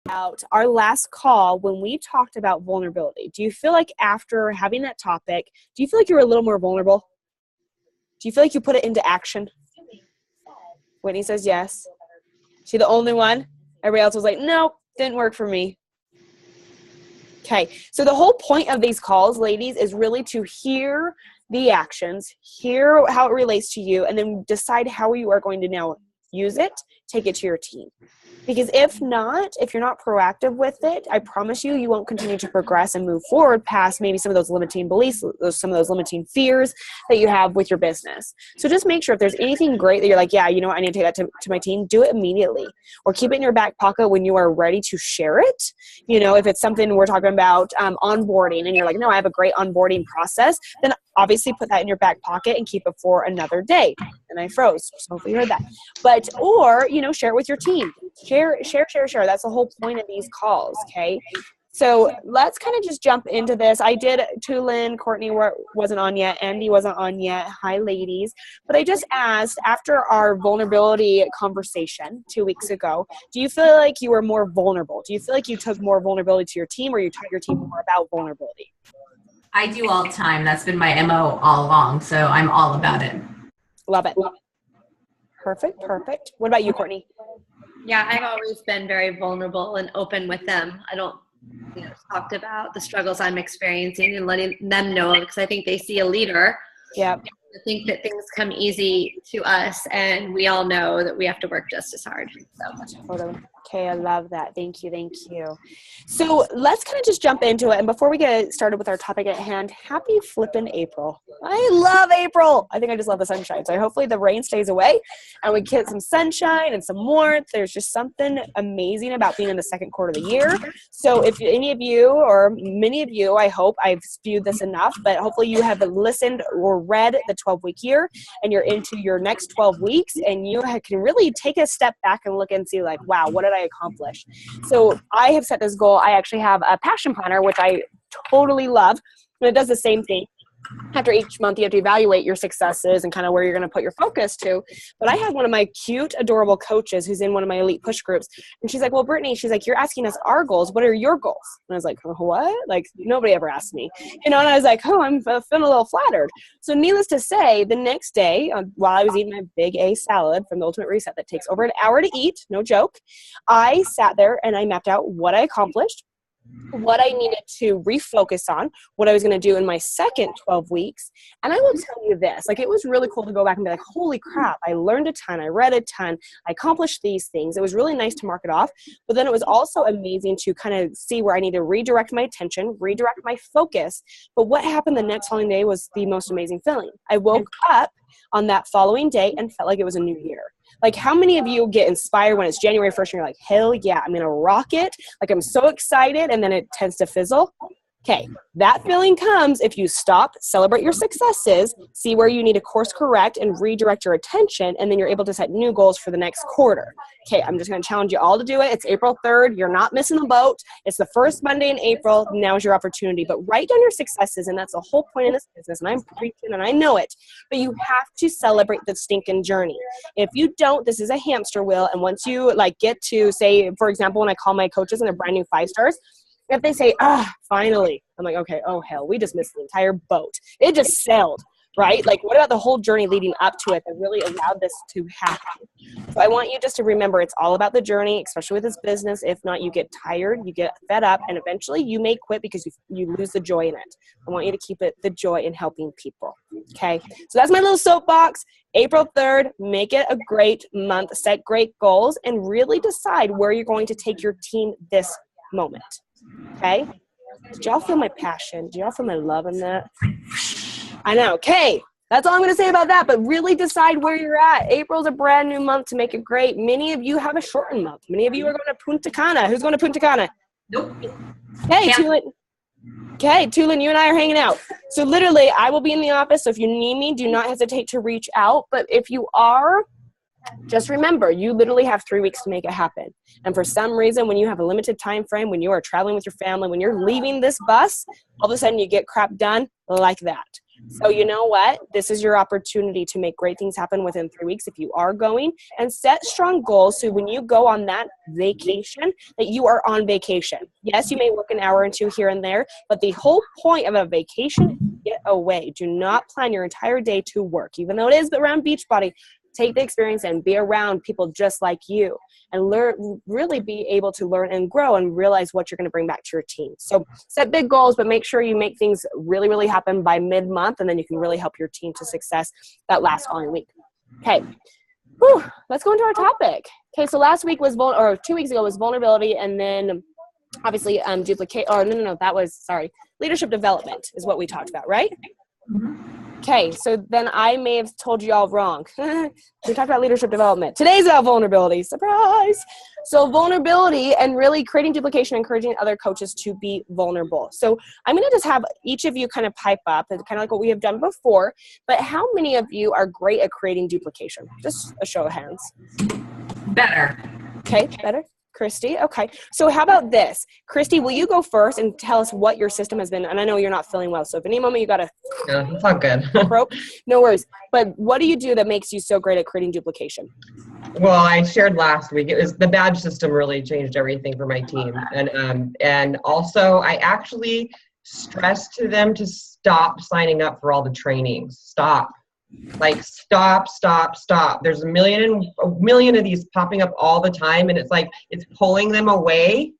about our last call when we talked about vulnerability. Do you feel like after having that topic, do you feel like you were a little more vulnerable? Do you feel like you put it into action? Whitney says yes. She the only one? Everybody else was like, nope, didn't work for me. Okay, so the whole point of these calls, ladies, is really to hear the actions, hear how it relates to you, and then decide how you are going to now use it, take it to your team. Because if not, if you're not proactive with it, I promise you, you won't continue to progress and move forward past maybe some of those limiting beliefs, some of those limiting fears that you have with your business. So just make sure if there's anything great that you're like, yeah, you know what, I need to take that to my team, do it immediately. Or keep it in your back pocket when you are ready to share it. You know, if it's something we're talking about onboarding and you're like, no, I have a great onboarding process, then obviously put that in your back pocket and keep it for another day. And I froze, so hopefully you heard that. But, or, you know, share it with your team. Share. That's the whole point of these calls, okay? So let's kind of just jump into this. I did, Tulin, Courtney wasn't on yet, Andy wasn't on yet. Hi, ladies. But I just asked, after our vulnerability conversation 2 weeks ago, do you feel like you were more vulnerable? Do you feel like you took more vulnerability to your team, or you taught your team more about vulnerability? I do all the time. That's been my MO all along, so I'm all about it. Love it. Perfect. What about you, Courtney? Yeah, I've always been very vulnerable and open with them. I don't, talked about the struggles I'm experiencing and letting them know, because I think they see a leader. Yeah. I think that things come easy to us, and we all know that we have to work just as hard. So. Okay, I love that. Thank you. So let's kind of just jump into it. And before we get started with our topic at hand, happy flippin' April. I love April. I think I just love the sunshine. So hopefully the rain stays away and we get some sunshine and some warmth. There's just something amazing about being in the second quarter of the year. So if any of you, or many of you, I hope I've spewed this enough, but hopefully you have listened or read the 12-week year and you're into your next 12 weeks and you can really take a step back and look and see like, wow, what did I accomplish? So I have set this goal. I actually have a passion planner, which I totally love. And it does the same thing. After each month, you have to evaluate your successes and kind of where you're going to put your focus to. But I had one of my cute, adorable coaches who's in one of my elite push groups. And she's like, well, Brittany, she's like, you're asking us our goals. What are your goals? And I was like, what? Like, nobody ever asked me. And I was like, oh, I'm feeling a little flattered. So needless to say, the next day, while I was eating my big A salad from the Ultimate Reset that takes over an hour to eat, no joke, I sat there and I mapped out what I accomplished, what I needed to refocus on, what I was going to do in my second 12 weeks. And I will tell you this, like, it was really cool to go back and be like, holy crap, I learned a ton, I read a ton, I accomplished these things. It was really nice to mark it off. But then it was also amazing to kind of see where I need to redirect my attention, redirect my focus. But what happened the next following day was the most amazing feeling. I woke up on that following day and felt like it was a new year. Like, how many of you get inspired when it's January 1st and you're like, hell yeah, I'm going to rock it. Like, I'm so excited, and then it tends to fizzle. Okay, that feeling comes if you stop, celebrate your successes, see where you need to course correct and redirect your attention, and then you're able to set new goals for the next quarter. Okay, I'm just going to challenge you all to do it. It's April 3rd. You're not missing the boat. It's the first Monday in April. Now's your opportunity. But write down your successes, and that's the whole point in this business, and I'm preaching, and I know it. But you have to celebrate the stinking journey. If you don't, this is a hamster wheel, and once you, like, get to, say, for example, when I call my coaches and they're brand new 5-stars, if they say, finally, I'm like, okay, oh, hell, we just missed the entire boat. It just sailed, right? Like, what about the whole journey leading up to it that really allowed this to happen? So I want you just to remember it's all about the journey, especially with this business. If not, you get tired, you get fed up, and eventually you may quit because you lose the joy in it. I want you to keep it the joy in helping people, okay? So that's my little soapbox. April 3rd, make it a great month, set great goals, and really decide where you're going to take your team this moment. Okay? Did y'all feel my passion? Do y'all feel my love in that? I know. Okay. That's all I'm going to say about that. But really decide where you're at. April's a brand new month to make it great. Many of you have a shortened month. Many of you are going to Punta Cana. Who's going to Punta Cana? Nope. Hey, Tulin. Okay, Tulin, you and I are hanging out. So literally, I will be in the office. So if you need me, do not hesitate to reach out. But if you are, just remember, you literally have 3 weeks to make it happen. And for some reason, when you have a limited time frame, when you are traveling with your family, when you're leaving this bus, all of a sudden you get crap done like that. So you know what? This is your opportunity to make great things happen within 3 weeks if you are going, and set strong goals so when you go on that vacation, that you are on vacation. Yes, you may work an hour or two here and there, but the whole point of a vacation is to get away. Do not plan your entire day to work, even though it is around Beachbody. Take the experience and be around people just like you, and really be able to learn and grow and realize what you're going to bring back to your team. So set big goals, but make sure you make things really, really happen by mid-month, and then you can really help your team to success that last following week. Okay. Whew. Let's go into our topic. Okay. So last week was, 2 weeks ago was vulnerability, and then obviously leadership development is what we talked about, right? Okay, so then I may have told you all wrong. We talked about leadership development. Today's about vulnerability. Surprise! So vulnerability and really creating duplication, encouraging other coaches to be vulnerable. So I'm going to just have each of you kind of pipe up, and kind of like what we have done before, but how many of you are great at creating duplication? Just a show of hands. Better. Okay, better. Christy, okay. So how about this? Christy, will you go first and tell us what your system has been? And I know you're not feeling well, so if any moment you got to... Yeah, it's all good. No worries. But what do you do that makes you so great at creating duplication? Well, I shared last week, it was the badge system really changed everything for my team. And also I actually stressed to them to stop signing up for all the trainings. Stop. Like stop. There's a million of these popping up all the time, and it's like it's pulling them away,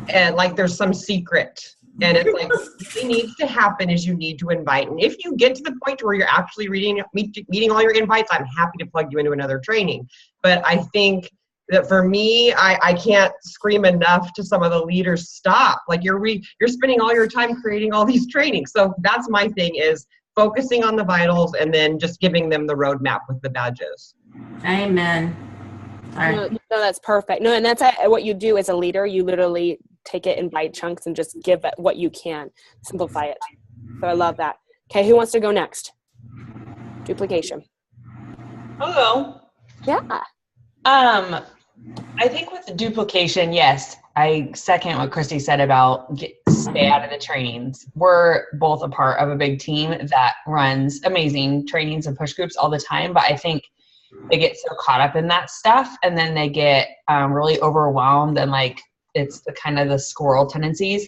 and like there's some secret, and it's like what needs to happen is you need to invite. And if you get to the point where you're actually meeting all your invites, I'm happy to plug you into another training. But I think that for me, I can't scream enough to some of the leaders, stop. Like you're spending all your time creating all these trainings. So that's my thing, is focusing on the vitals and then just giving them the roadmap with the badges. Amen. Sorry. No, that's perfect. No, and that's what you do as a leader. You literally take it in bite chunks and just give it what you can. Simplify it. So I love that. Okay, who wants to go next? Duplication. Hello. Yeah. I think with the duplication, yes, I second what Christy said about stay out of the trainings. We're both a part of a big team that runs amazing trainings and push groups all the time, but I think they get so caught up in that stuff, and then they get really overwhelmed, and like it's the kind of the squirrel tendencies.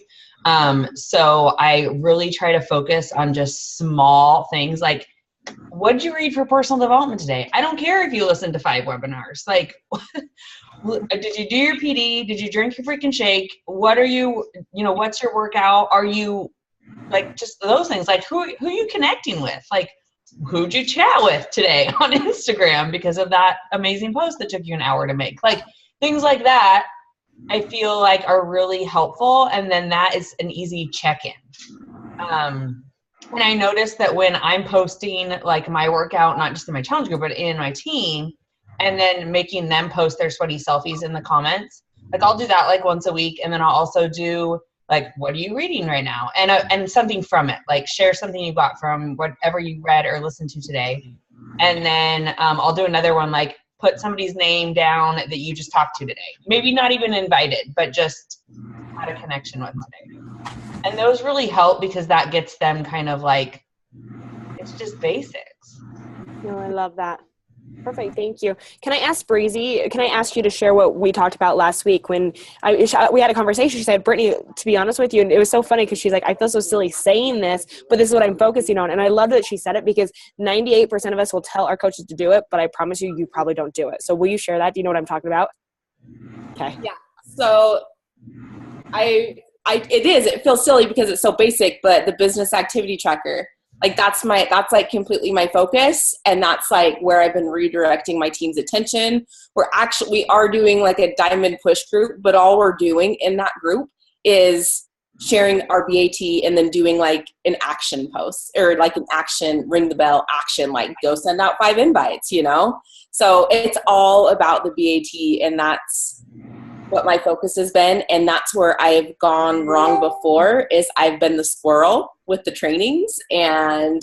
So I really try to focus on just small things like, what did you read for personal development today? I don't care if you listened to 5 webinars. Like, did you do your PD? Did you drink your freaking shake? What are you, what's your workout? Are you, like, just those things? Like, who are you connecting with? Like, who'd you chat with today on Instagram because of that amazing post that took you an hour to make? Like, things like that, I feel like are really helpful. And then that is an easy check-in. And I noticed that when I'm posting like my workout, not just in my challenge group, but in my team, and then making them post their sweaty selfies in the comments, like I'll do that like once a week. And then I'll also do like, what are you reading right now? And something from it, like share something you got from whatever you read or listened to today. And then I'll do another one, like put somebody's name down that you just talked to today. Maybe not even invited, but just had a connection with today. And those really help because that gets them kind of like, it's just basics. No, I love that. Perfect. Thank you. Can I ask Breezy, can I ask you to share what we talked about last week when we had a conversation? She said, Brittany, to be honest with you, and it was so funny because she's like, I feel so silly saying this, but this is what I'm focusing on. And I love that she said it because 98% of us will tell our coaches to do it, but I promise you, you probably don't do it. So will you share that? Do you know what I'm talking about? Okay. Yeah. So it feels silly because it's so basic, but the business activity tracker, like that's like completely my focus. And that's like where I've been redirecting my team's attention. We are doing like a diamond push group, but all we're doing in that group is sharing our BAT and then doing like an action post or like an action, ring the bell action, like go send out 5 invites, So it's all about the BAT, and that's what my focus has been. And that's where I've gone wrong before, is I've been the squirrel with the trainings, and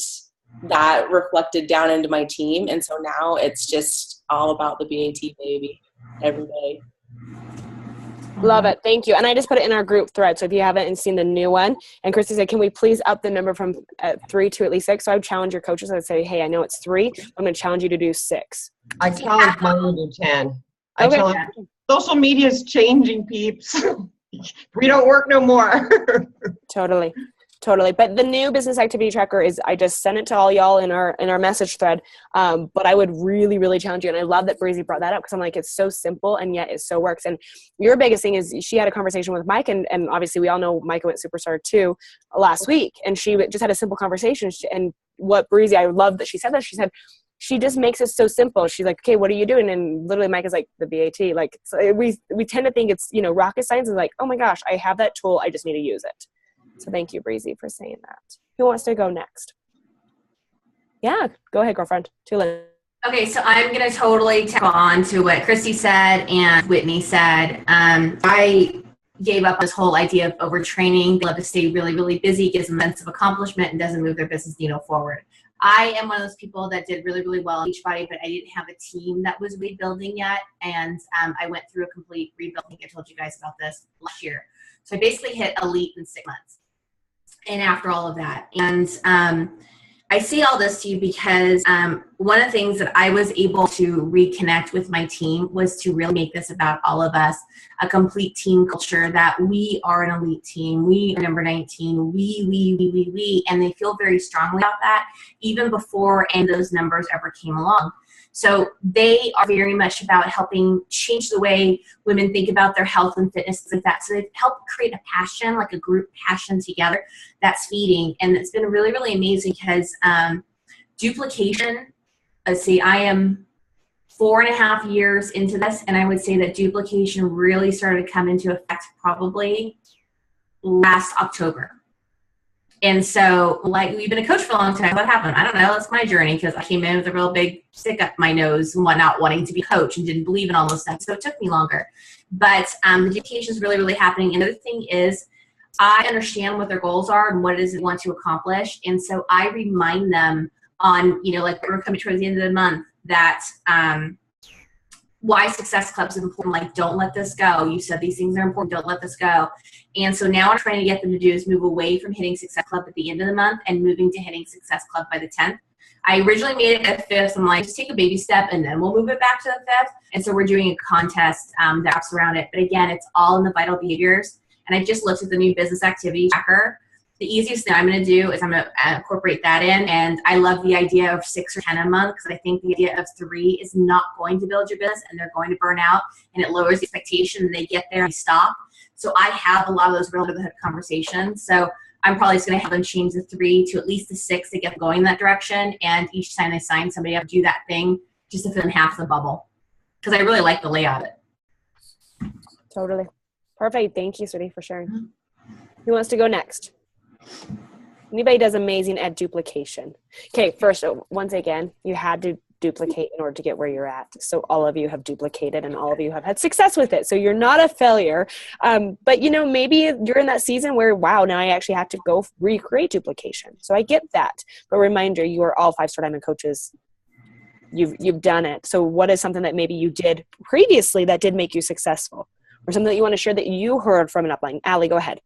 that reflected down into my team. And so now it's just all about the BAT, baby, every day. Love it. Thank you. And I just put it in our group thread. So if you haven't seen the new one, and Christy said, can we please up the number from 3 to at least 6? So I would challenge your coaches. I would say, hey, I know it's 3. I'm going to challenge you to do 6. I challenge mine to do 10. I Okay. challenge, social media is changing, peeps. We don't work no more. Totally. But the new business activity tracker is, I just sent it to all y'all in our message thread. But I would really, really challenge you. And I love that Breezy brought that up, because I'm like, it's so simple and yet it so works. And your biggest thing is, she had a conversation with Mike, and obviously we all know Micah went Superstar too last week. And she just had a simple conversation. And what Breezy, I love that she said that. She said, she just makes it so simple. She's like, okay, what are you doing? And literally Mike is like, the BAT. Like, so we tend to think it's, rocket science is like, oh my gosh, I have that tool. I just need to use it. So thank you, Breezy, for saying that. Who wants to go next? Yeah, go ahead, girlfriend. Tulin. Okay, so I'm going to totally tackle on to what Christy said and Whitney said. I gave up this whole idea of overtraining. They love to stay really, really busy, gives them a sense of accomplishment, and doesn't move their business needle forward. I am one of those people that did really, really well in Beachbody, but I didn't have a team that was rebuilding yet. And I went through a complete rebuild. I think I told you guys about this last year. So I basically hit elite in 6 months. And after all of that, and I say all this to you because one of the things that I was able to reconnect with my team was to really make this about all of us, a complete team culture, that we are an elite team. We are number 19. We, and they feel very strongly about that even before any of those numbers ever came along. So they are very much about helping change the way women think about their health and fitness, like that. So they've helped create a passion, like a group passion together that's feeding. And it's been really, really amazing because duplication, let's see, I am 4.5 years into this, and I would say that duplication really started to come into effect probably last October. And so, like, we've been a coach for a long time. What happened? I don't know. That's my journey, because I came in with a real big stick up my nose and whatnot, wanting to be a coach, and didn't believe in all those stuff. So it took me longer. But the duplication is really, really happening. And the other thing is, I understand what their goals are and what it is they want to accomplish. And so I remind them on, like, we're coming towards the end of the month, that why Success Club's important. Like, don't let this go. You said these things are important. Don't let this go. And so now what I'm trying to get them to do is move away from hitting Success Club at the end of the month and moving to hitting Success Club by the 10th. I originally made it at 5th. I'm like, just take a baby step and then we'll move it back to the 5th. And so we're doing a contest that wraps around it. But again, it's all in the vital behaviors. And I just looked at the new business activity tracker. The easiest thing I'm going to do is I'm going to incorporate that in. And I love the idea of 6 or 10 a month, because I think the idea of 3 is not going to build your business, and they're going to burn out, and it lowers the expectation, and they get there and stop. So I have a lot of those real good conversations. So I'm probably just going to have them change the 3 to at least the 6 to get them going in that direction. And each time they sign somebody up, do that thing just to fill in half the bubble, because I really like the layout of it. Totally. Perfect. Thank you, sweetie, for sharing. Who wants to go next? Anybody does amazing at duplication. Okay, first, once again, you had to duplicate in order to get where you're at. So all of you have duplicated, and all of you have had success with it. So you're not a failure. But, maybe you're in that season where, wow, now I actually have to go recreate duplication. So I get that. But reminder, you are all 5-star diamond coaches. You've done it. So what is something that maybe you did previously that did make you successful? Or something that you want to share that you heard from an upline? Allie, go ahead.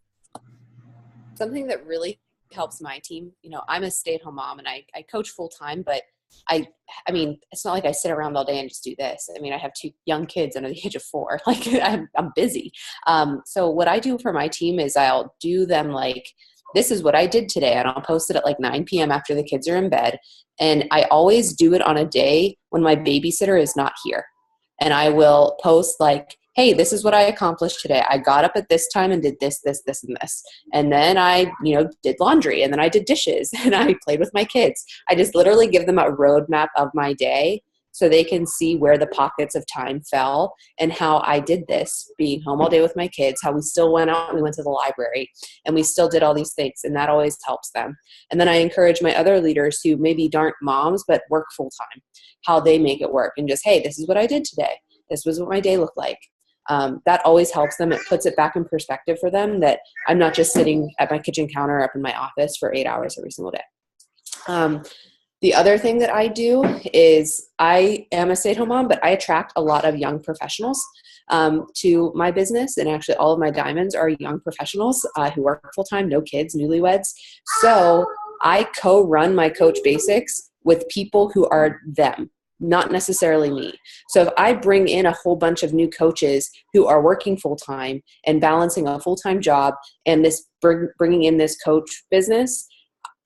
Something that really helps my team, I'm a stay-at-home mom and I coach full-time, but I mean, it's not like I sit around all day and just do this. I mean, I have 2 young kids under the age of 4. Like, I'm busy. So what I do for my team is I'll do them like, this is what I did today, and I'll post it at like 9 p.m. after the kids are in bed. And I always do it on a day when my babysitter is not here. And I will post like, hey, this is what I accomplished today. I got up at this time and did this, this, this, and this. And then I, did laundry, and then I did dishes, and I played with my kids. I just literally give them a roadmap of my day so they can see where the pockets of time fell and how I did this, being home all day with my kids, how we still went out and we went to the library, and we still did all these things, and that always helps them. And then I encourage my other leaders who maybe aren't moms but work full-time, how they make it work, and just, hey, this is what I did today. This was what my day looked like. That always helps them. It puts it back in perspective for them that I'm not just sitting at my kitchen counter up in my office for 8 hours every single day. The other thing that I do is I am a stay-at-home mom, but I attract a lot of young professionals. to my business. And actually all of my diamonds are young professionals who work full-time, no kids, newlyweds. So I co-run my Coach Basics with people who are them, not necessarily me. So if I bring in a whole bunch of new coaches who are working full-time and balancing a full-time job and this bringing in this coach business,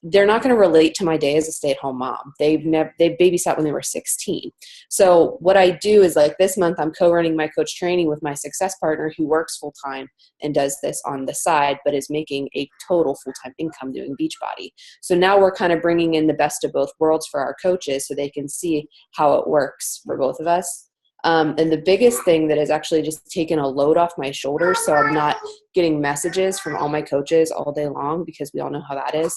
they're not going to relate to my day as a stay-at-home mom. They babysat when they were 16. So what I do is, like, this month I'm co-running my coach training with my success partner who works full-time and does this on the side, but is making a total full-time income doing Beachbody. So now we're kind of bringing in the best of both worlds for our coaches so they can see how it works for both of us. And the biggest thing that has actually just taken a load off my shoulders, so I'm not getting messages from all my coaches all day long, because we all know how that is.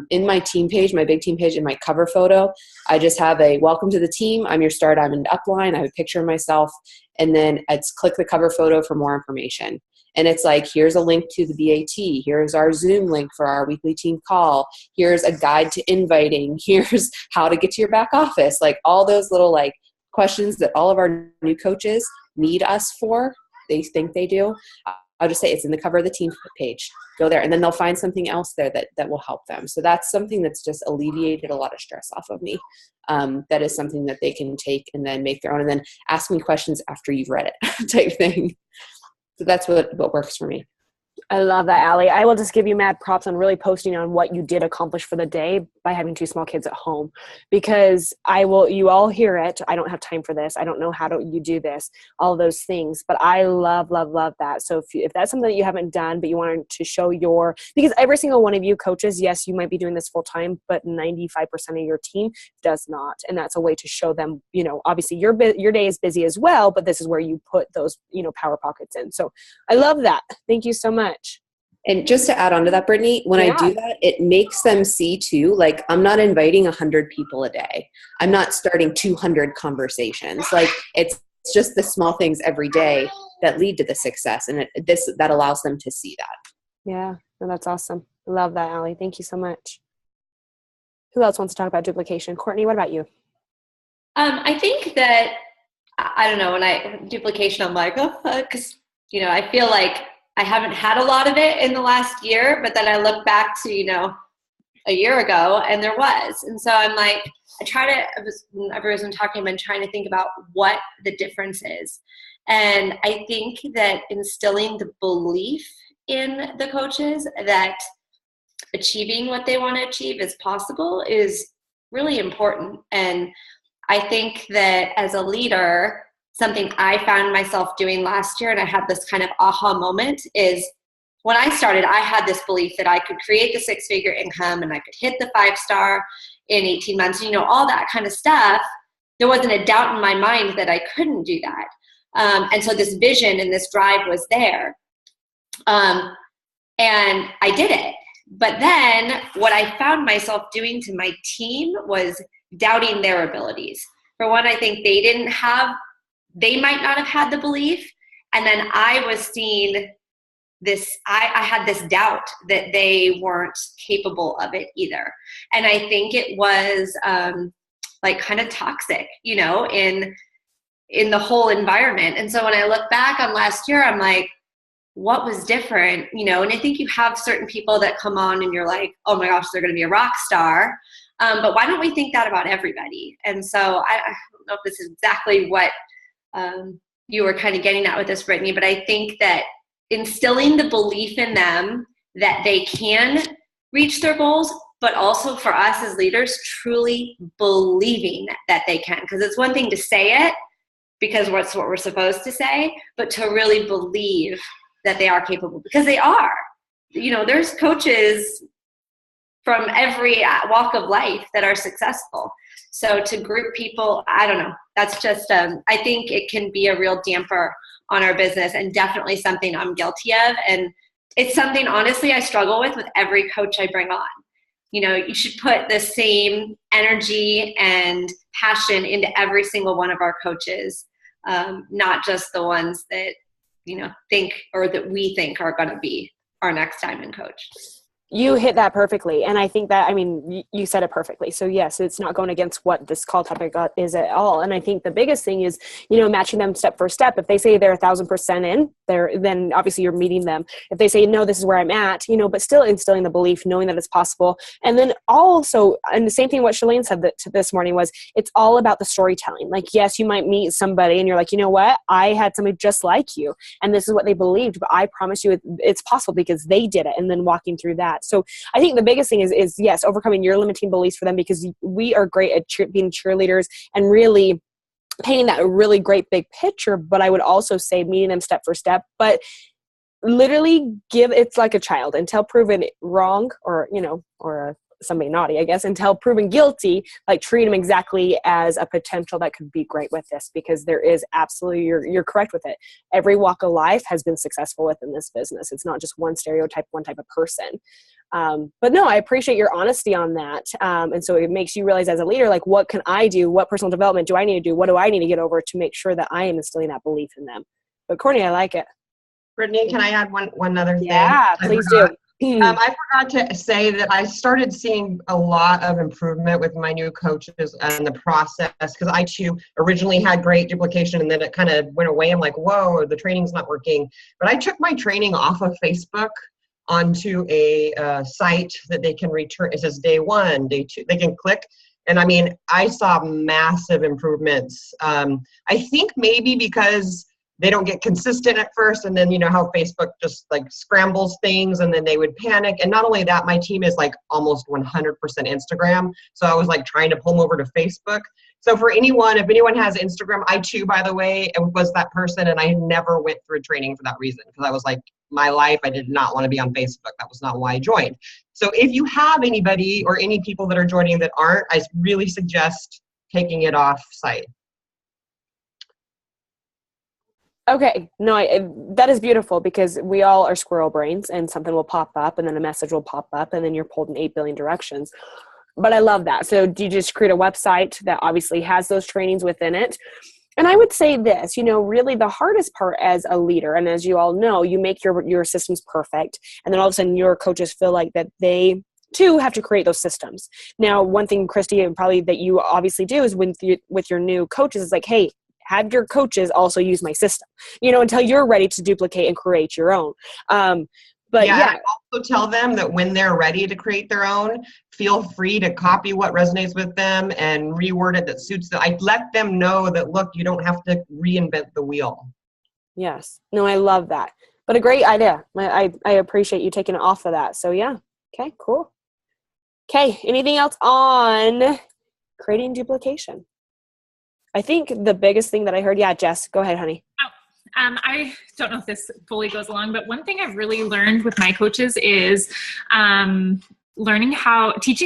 In my team page, my big team page, in my cover photo, I just have a welcome to the team. I'm your star diamond upline. I have a picture of myself, and then it's click the cover photo for more information. And it's like, here's a link to the BAT. Here's our Zoom link for our weekly team call. Here's a guide to inviting. Here's how to get to your back office. Like, all those little, like, questions that all of our new coaches need us for. They think they do. I'll just say it's in the cover of the team page. Go there, and then they'll find something else there that will help them. So that's something that's just alleviated a lot of stress off of me. That is something that they can take and then make their own, and then ask me questions after you've read it type thing. So that's what works for me. I love that, Allie. I will just give you mad props on really posting on what you did accomplish for the day by having 2 small kids at home, because you all hear it. I don't have time for this. I don't know how you do this, all those things, but I love, love, love that. So if that's something that you haven't done, but you wanted to show because every single one of you coaches, yes, you might be doing this full time, but 95% of your team does not. And that's a way to show them, obviously your day is busy as well, but this is where you put those, power pockets in. So I love that. Thank you so much. And just to add on to that, Brittany, when I do that, it makes them see too, like, I'm not inviting 100 people a day. I'm not starting 200 conversations. Like, it's just the small things every day that lead to the success. And that allows them to see that. Yeah, no, that's awesome. I love that, Allie. Thank you so much. Who else wants to talk about duplication? Courtney, what about you? I think that, I don't know, when duplication, I'm like, because, I feel like I haven't had a lot of it in the last year, but then I look back to, a year ago, and there was. And so I'm like, everyone's been talking, I've been trying to think about what the difference is. And I think that instilling the belief in the coaches that achieving what they want to achieve is possible is really important. And I think that as a leader, something I found myself doing last year, and I had this kind of aha moment, is when I started, I had this belief that I could create the 6-figure income and I could hit the 5-star in 18 months, all that kind of stuff. There wasn't a doubt in my mind that I couldn't do that. And so this vision and this drive was there. And I did it. But then what I found myself doing to my team was doubting their abilities. For one, I think they might not have had the belief. And then I was seeing this, I had this doubt that they weren't capable of it either. And I think it was like kind of toxic, in the whole environment. And so when I look back on last year, I'm like, what was different? And I think you have certain people that come on and you're like, oh my gosh, they're going to be a rock star. But why don't we think that about everybody? And so I don't know if this is exactly what you were kind of getting at with this, Brittany, but I think that instilling the belief in them that they can reach their goals, but also for us as leaders, truly believing that they can. Because it's one thing to say it, because that's what we're supposed to say, but to really believe that they are capable, because they are. There's coaches from every walk of life that are successful. So to group people, I don't know. That's just, I think it can be a real damper on our business, and definitely something I'm guilty of. And it's something, honestly, I struggle with every coach I bring on. You should put the same energy and passion into every single one of our coaches, not just the ones that, think, or that we think are going to be our next diamond coach. You hit that perfectly. And I think that, I mean, you said it perfectly. So yes, it's not going against what this call topic is at all. And I think the biggest thing is, matching them step for step. If they say they're 1,000% in there, then obviously you're meeting them. If they say, no, this is where I'm at, but still instilling the belief, knowing that it's possible. And then also, and the same thing what Shalane said this morning was, it's all about the storytelling. Like, yes, you might meet somebody and you're like, you know what? I had somebody just like you. And this is what they believed, but I promise you it's possible because they did it. And then walking through that. So I think the biggest thing is yes, overcoming your limiting beliefs for them, because we are great at being cheerleaders and really painting that really great big picture. But I would also say meeting them step for step, but literally it's like a child until proven wrong or somebody naughty, I guess, until proven guilty, like treat them exactly as a potential that could be great with this, because there is absolutely, you're correct with it. Every walk of life has been successful within this business. It's not just one stereotype, one type of person. But no, I appreciate your honesty on that. And so it makes you realize as a leader, like, what can I do? What personal development do I need to do? What do I need to get over to make sure that I am instilling that belief in them? But Courtney, I like it. Brittany, can I add one other thing? Yeah, please do. I forgot to say that I started seeing a lot of improvement with my new coaches and the process, because I too originally had great duplication and then it kind of went away. I'm like, whoa, the training's not working. But I took my training off of Facebook onto a site that they can return. It says day 1, day 2, they can click. And I mean, I saw massive improvements. I think maybe because they don't get consistent at first, and then how Facebook just like scrambles things, and then they would panic. And not only that, my team is like almost 100% Instagram, so I was like trying to pull them over to Facebook. So for anyone, if anyone has Instagram, I too, by the way, was that person, and I never went through training for that reason, because I was like, my life, I did not want to be on Facebook. That was not why I joined. So if you have anybody or any people that are joining that aren't, I really suggest taking it off site. Okay, no, that is beautiful, because we all are squirrel brains, and something will pop up and then a message will pop up and then you're pulled in 8 billion directions. But I love that. So do you just create a website that obviously has those trainings within it? And I would say this, really the hardest part as a leader, and as you all know, you make your systems perfect, and then all of a sudden your coaches feel like that they too have to create those systems. Now, one thing, Christy, and probably that you obviously do is with your new coaches is like, hey, have your coaches also use my system, until you're ready to duplicate and create your own. But I also tell them that when they're ready to create their own, feel free to copy what resonates with them and reword it that suits them. I let them know that, look, you don't have to reinvent the wheel. Yes. No, I love that. But a great idea. I appreciate you taking it off of that. So yeah. Okay, cool. Okay. Anything else on creating duplication? I think the biggest thing that I heard, Jess, go ahead, honey. I don't know if this fully goes along, but one thing I've really learned with my coaches is teaching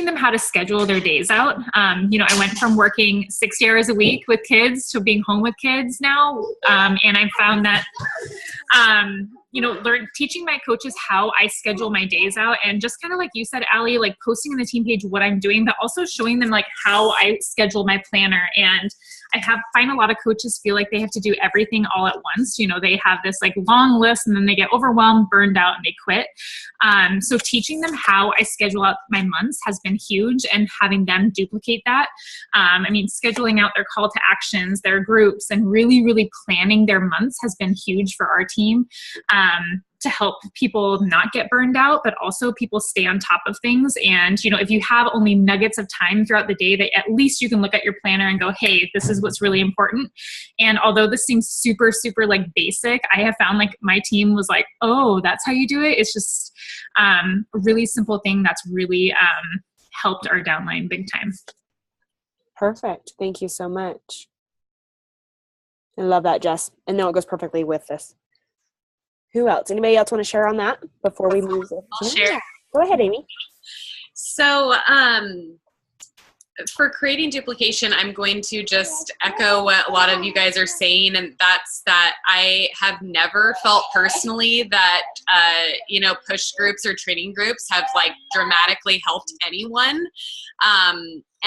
them how to schedule their days out. I went from working 60 hours a week with kids to being home with kids now. And I found that, teaching my coaches how I schedule my days out, and just kind of like you said, Allie, like posting on the team page what I'm doing, but also showing them like how I schedule my planner. And I find a lot of coaches feel like they have to do everything all at once. They have this like long list and then they get overwhelmed, burned out, and they quit. So teaching them how I schedule out my months has been huge, and having them duplicate that. Scheduling out their call to actions, their groups, and really, really planning their months has been huge for our team. To help people not get burned out, but also people stay on top of things. And, if you have only nuggets of time throughout the day, that at least you can look at your planner and go, hey, this is what's really important. And although this seems super, super like basic, I have found like my team was like, oh, that's how you do it. It's just a really simple thing that's really helped our downline big time. Perfect. Thank you so much. I love that, Jess. And no, it goes perfectly with this. Who else? Anybody else want to share on that before we move? I'll share. Go ahead, Amy. So for creating duplication, I'm going to just echo what a lot of you guys are saying, and that's that I have never felt personally that, push groups or training groups have like dramatically helped anyone.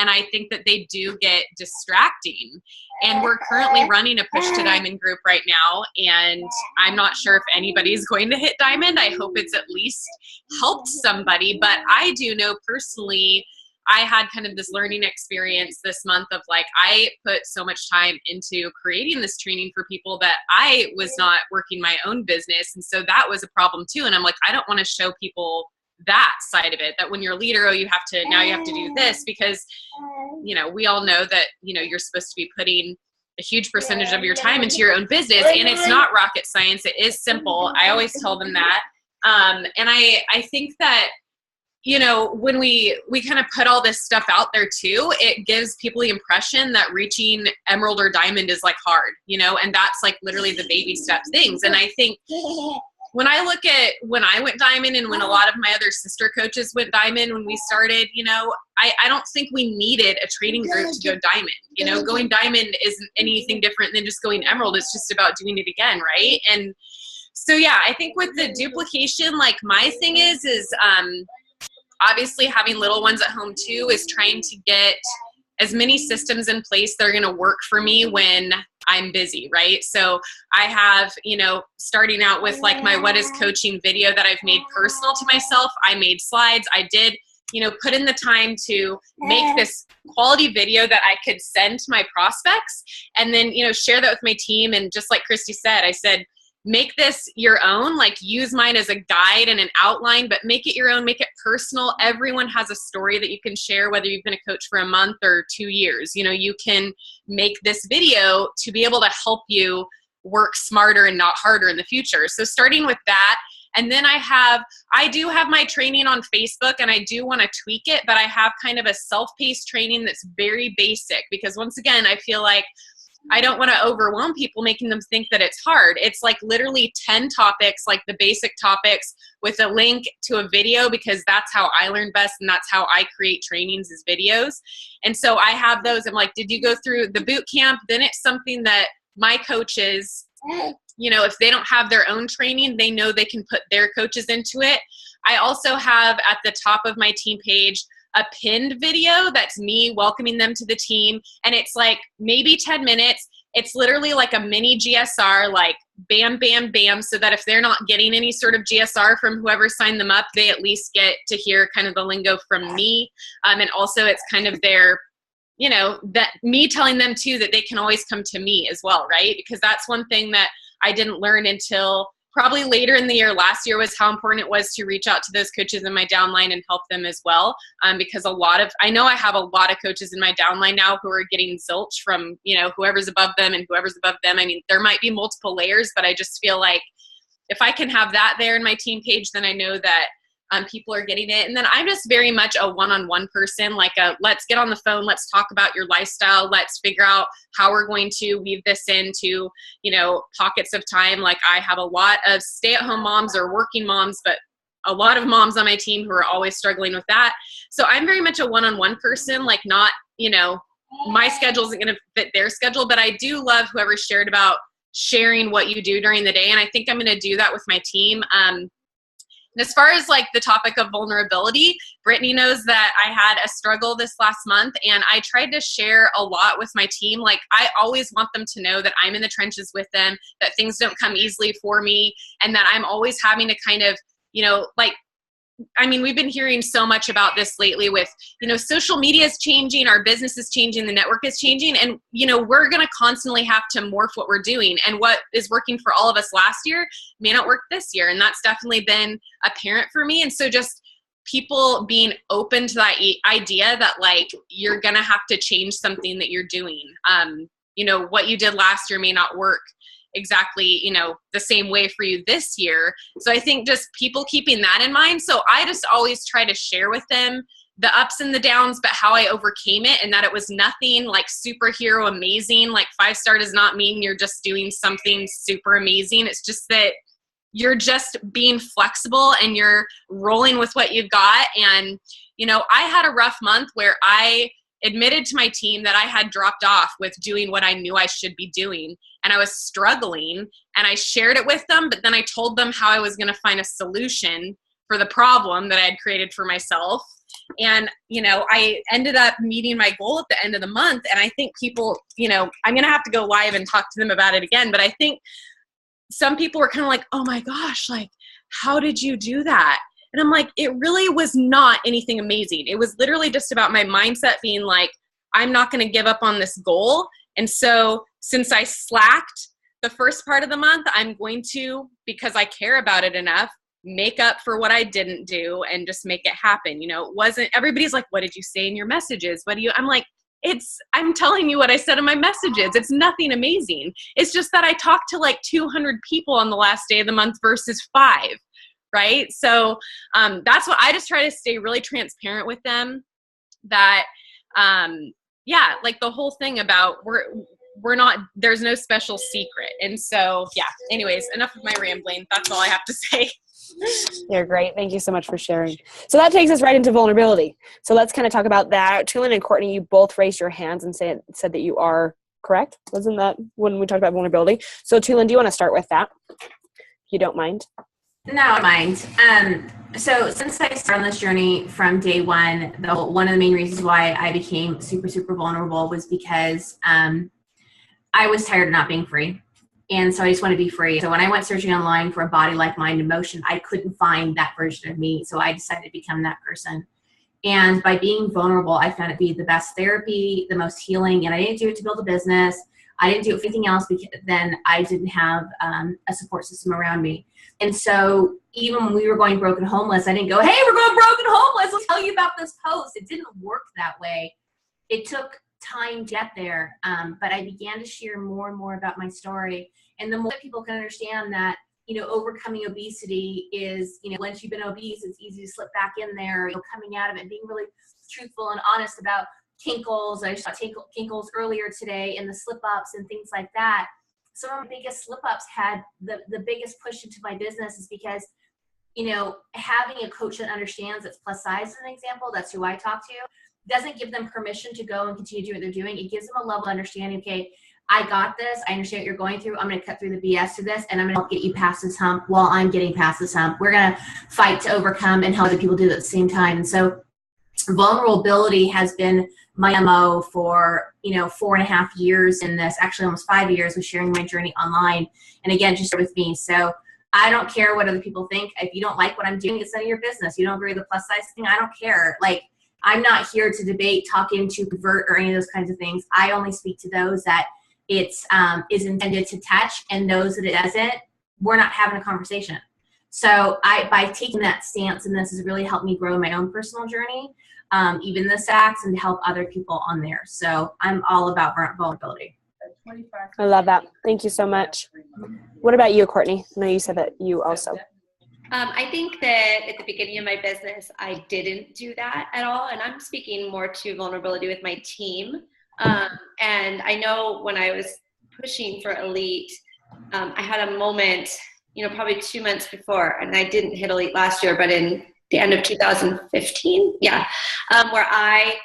And I think that they do get distracting. And we're currently running a push to diamond group right now. And I'm not sure if anybody's going to hit diamond. I hope it's at least helped somebody. But I do know personally, I had kind of this learning experience this month of like, I put so much time into creating this training for people that I was not working my own business. And so that was a problem too. And I'm like, I don't want to show people that side of it, that when you're a leader, oh, you have to do this, because, you know, we all know that, you know, you're supposed to be putting a huge percentage of your time into your own business, and it's not rocket science. It is simple. I always tell them that. And I think that, you know, when we kind of put all this stuff out there too, it gives people the impression that reaching emerald or diamond is like hard, you know, and that's like literally the baby step things. And I think when I look at when I went diamond and when a lot of my other sister coaches went diamond when we started, you know, I don't think we needed a training group to go diamond. You know, going diamond isn't anything different than just going emerald. It's just about doing it again, right? And so, yeah, I think with the duplication, like my thing is obviously having little ones at home too is trying to get as many systems in place that are going to work for me when I'm busy, right? So I have, you know, starting out with like my What is Coaching video that I've made personal to myself. I made slides. I did, you know, put in the time to make this quality video that I could send to my prospects and then, you know, share that with my team. And just like Christy said, I said, make this your own, like use mine as a guide and an outline, but make it your own, make it personal. Everyone has a story that you can share, whether you've been a coach for a month or 2 years. You know, you can make this video to be able to help you work smarter and not harder in the future. So starting with that. And then I do have my training on Facebook, and I do want to tweak it, but I have kind of a self-paced training that's very basic, because once again, I feel like I don't want to overwhelm people, making them think that it's hard. It's like literally 10 topics, like the basic topics, with a link to a video, because that's how I learn best and that's how I create trainings, is videos. And so I have those. I'm like, did you go through the boot camp? Then it's something that my coaches, you know, if they don't have their own training, they know they can put their coaches into it. I also have at the top of my team page a pinned video that's me welcoming them to the team. And it's like maybe 10 minutes. It's literally like a mini GSR, like bam, bam, bam, so that if they're not getting any sort of GSR from whoever signed them up, they at least get to hear kind of the lingo from me. And also it's kind of their, you know, that me telling them too that they can always come to me as well, right? Because that's one thing that I didn't learn until probably later in the year last year, was how important it was to reach out to those coaches in my downline and help them as well. Because I know I have a lot of coaches in my downline now who are getting zilch from, you know, whoever's above them and whoever's above them. I mean, there might be multiple layers, but I just feel like if I can have that there in my team page, then I know that people are getting it. And then I'm just very much a one-on-one person, like let's get on the phone, let's talk about your lifestyle, let's figure out how we're going to weave this into, you know, pockets of time. Like I have a lot of stay-at-home moms or working moms, but a lot of moms on my team who are always struggling with that. So I'm very much a one-on-one person, like not, you know, my schedule isn't going to fit their schedule, but I do love whoever shared about sharing what you do during the day. And I think I'm going to do that with my team. And as far as like the topic of vulnerability, Brittany knows that I had a struggle this last month, and I tried to share a lot with my team. Like I always want them to know that I'm in the trenches with them, that things don't come easily for me, and that I'm always having to kind of, you know, like, I mean, we've been hearing so much about this lately with, you know, social media is changing, our business is changing, the network is changing. And, you know, we're going to constantly have to morph what we're doing. And what is working for all of us last year may not work this year. And that's definitely been apparent for me. And so just people being open to that idea that like, you're going to have to change something that you're doing. You know, what you did last year may not work exactly, you know, the same way for you this year. So I think just people keeping that in mind. So I just always try to share with them the ups and the downs, but how I overcame it, and that it was nothing like superhero amazing. Like 5-star does not mean you're just doing something super amazing. It's just that you're just being flexible and you're rolling with what you've got. And, you know, I had a rough month where I admitted to my team that I had dropped off with doing what I knew I should be doing. And I was struggling, and I shared it with them, but then I told them how I was going to find a solution for the problem that I had created for myself. And, I ended up meeting my goal at the end of the month. And I think people, I'm going to have to go live and talk to them about it again. But I think some people were kind of like, oh my gosh, like, how did you do that? And I'm like, it really was not anything amazing. It was literally just about my mindset being like, I'm not going to give up on this goal. And so since I slacked the first part of the month, I'm going to, because I care about it enough, make up for what I didn't do and just make it happen. It wasn't, everybody's like, what did you say in your messages? I'm like, I'm telling you what I said in my messages. It's nothing amazing. It's just that I talked to like 200 people on the last day of the month versus 5. Right. So that's what I just try to stay really transparent with them, that, like the whole thing about we're not, there's no special secret. And so, anyways, enough of my rambling. That's all I have to say. You're great. Thank you so much for sharing. So that takes us right into vulnerability. So let's kind of talk about that. Tulin and Courtney, you both raised your hands and said that you are correct. Wasn't that when we talked about vulnerability? So Tulin, do you want to start with that? If you don't mind. No, I mind. So since I started on this journey from day one, one of the main reasons why I became super, super vulnerable was because I was tired of not being free. And so I just want to be free. So when I went searching online for a body, like mind, emotion, I couldn't find that version of me. So I decided to become that person. And by being vulnerable, I found it to be the best therapy, the most healing. And I didn't do it to build a business. I didn't do it for anything else because then I didn't have a support system around me. And so even when we were going broken homeless, I didn't go, hey, we're going broken homeless. Let's tell you about this post. It didn't work that way. It took time to get there. But I began to share more and more about my story. And the more that people can understand that, overcoming obesity is, once you've been obese, it's easy to slip back in there, coming out of it, being really truthful and honest about kinkles. I saw kinkles earlier today and the slip ups and things like that. Some of my biggest slip ups had the biggest push into my business is because, having a coach that understands that's plus size, as an example, that's who I talk to, doesn't give them permission to go and continue to do what they're doing. It gives them a level of understanding. Okay, I got this. I understand what you're going through. I'm going to cut through the BS to this, and I'm going to help get you past this hump while I'm getting past this hump. We're going to fight to overcome and help other people do it at the same time. And so vulnerability has been my MO for, 4.5 years in this, actually almost 5 years, with sharing my journey online. And again, just with me. So I don't care what other people think. If you don't like what I'm doing, it's none of your business. You don't agree with the plus size thing, I don't care. Like, I'm not here to debate, talk into, convert, or any of those kinds of things. I only speak to those that it's is intended to touch, and those that it doesn't, we're not having a conversation. So by taking that stance, and this has really helped me grow my own personal journey, even the sacks, and to help other people on there. So I'm all about vulnerability. I love that. Thank you so much. What about you, Courtney? I know you said that you also. I think that at the beginning of my business, I didn't do that at all. And I'm speaking more to vulnerability with my team. And I know when I was pushing for Elite, I had a moment, probably 2 months before, and I didn't hit Elite last year, but in the end of 2015, where I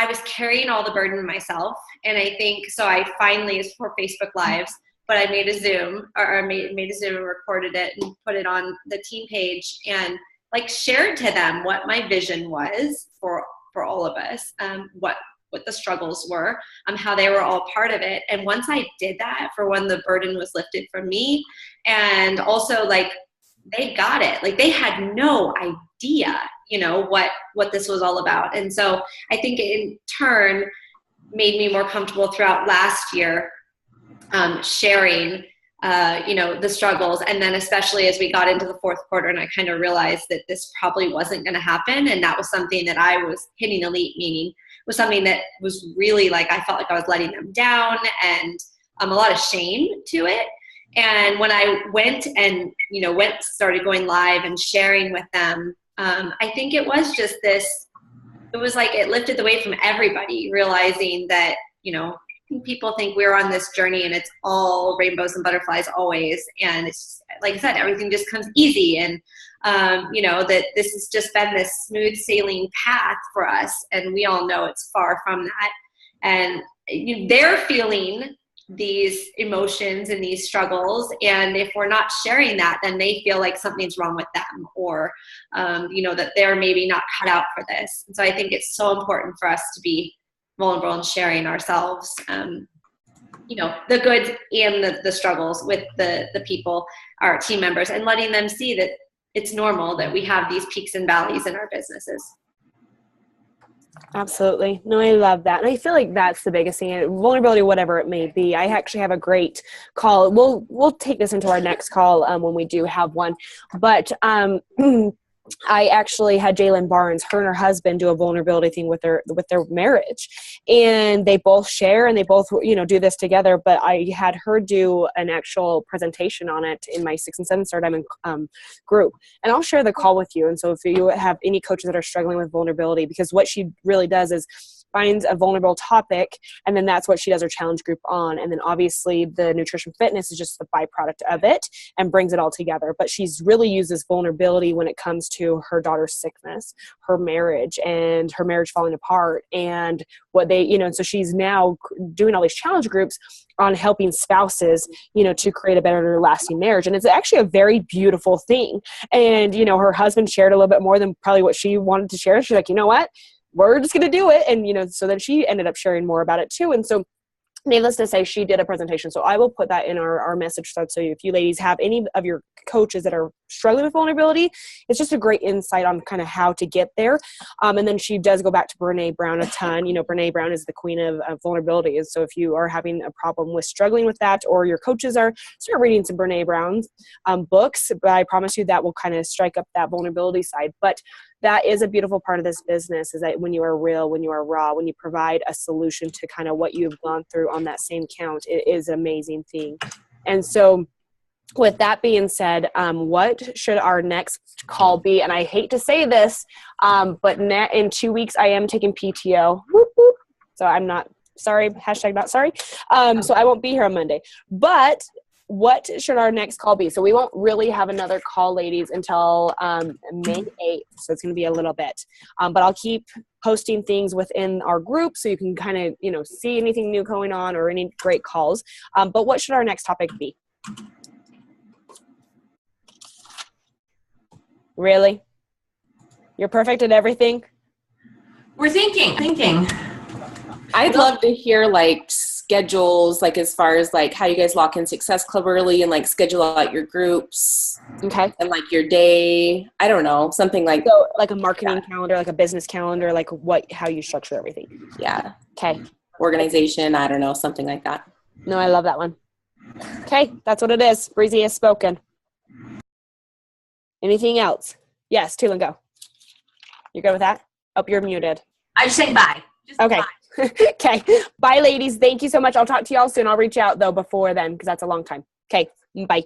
was carrying all the burden myself. And I think, so I finally, it was for Facebook Lives, but I made a Zoom made a Zoom and recorded it and put it on the team page and shared to them what my vision was for all of us, what the struggles were, how they were all part of it. And once I did that, for one, the burden was lifted from me. And also they got it. They had no idea, what this was all about. And so I think it in turn made me more comfortable throughout last year, sharing, the struggles. And then especially as we got into the fourth quarter and I kind of realized that this probably wasn't going to happen. And that was something that I was hitting Elite, meaning was something that was really I felt like I was letting them down, and a lot of shame to it. And when I went and, started going live and sharing with them, I think it was just this, it was it lifted the weight from everybody, realizing that, people think we're on this journey and it's all rainbows and butterflies always. And it's just, like I said, everything just comes easy. And, that this has just been this smooth sailing path for us. And we all know it's far from that. And they're feeling these emotions and these struggles. And if we're not sharing that, then they feel like something's wrong with them, or, that they're maybe not cut out for this. And so I think it's so important for us to be vulnerable and sharing ourselves, the good and the struggles with the people, our team members, and letting them see that it's normal that we have these peaks and valleys in our businesses. Absolutely. No, I love that. And I feel like that's the biggest thing. Vulnerability, whatever it may be. I actually have a great call. We'll take this into our next call when we do have one. But I actually had Jalen Barnes, her and her husband, do a vulnerability thing with their marriage, and they both share and they both do this together. But I had her do an actual presentation on it in my 6 and 7 Star Diamond group, and I'll share the call with you. And so if you have any coaches that are struggling with vulnerability, because what she really does is finds a vulnerable topic, and then that's what she does her challenge group on. And then obviously the nutrition fitness is just the byproduct of it and brings it all together. But she's really uses vulnerability when it comes to her daughter's sickness, her marriage, and her marriage falling apart, and what they, and so she's now doing all these challenge groups on helping spouses, to create a better lasting marriage. And it's actually a very beautiful thing. And, her husband shared a little bit more than probably what she wanted to share. She's like, you know what? We're just going to do it. And, so then she ended up sharing more about it too. And so needless to say, she did a presentation. So I will put that in our message thread. So if you ladies have any of your coaches that are struggling with vulnerability, it's just a great insight on kind of how to get there. And then she does go back to Brene Brown a ton. Brene Brown is the queen of vulnerability. And so if you are having a problem with struggling with that, or your coaches are, start reading some Brene Brown's books. But I promise you that will kind of strike up that vulnerability side. But that is a beautiful part of this business, is that when you are real, when you are raw, when you provide a solution to kind of what you've gone through on that same count, it is an amazing thing. And so with that being said, what should our next call be? And I hate to say this, but in 2 weeks, I am taking PTO. Whoop, whoop. So I'm not sorry, hashtag not sorry. So I won't be here on Monday. But what should our next call be? So we won't really have another call, ladies, until May 8th. So it's going to be a little bit. But I'll keep posting things within our group so you can kind of, see anything new going on or any great calls. But what should our next topic be? Really? You're perfect at everything? We're thinking. I'd love to hear schedules, as far as how you guys lock in Success Club early and schedule out your groups. Okay. And your day, I don't know, something so a marketing calendar, a business calendar, how you structure everything. Yeah. Okay. Organization, I don't know, something like that. No, I love that one. Okay, that's what it is. Breezy has spoken. Anything else? Yes, Tulin, go. You good with that? Oh, you're muted. I just say bye. Okay. Bye. Okay. Bye, ladies. Thank you so much. I'll talk to y'all soon. I'll reach out, though, before then, because that's a long time. Okay. Bye.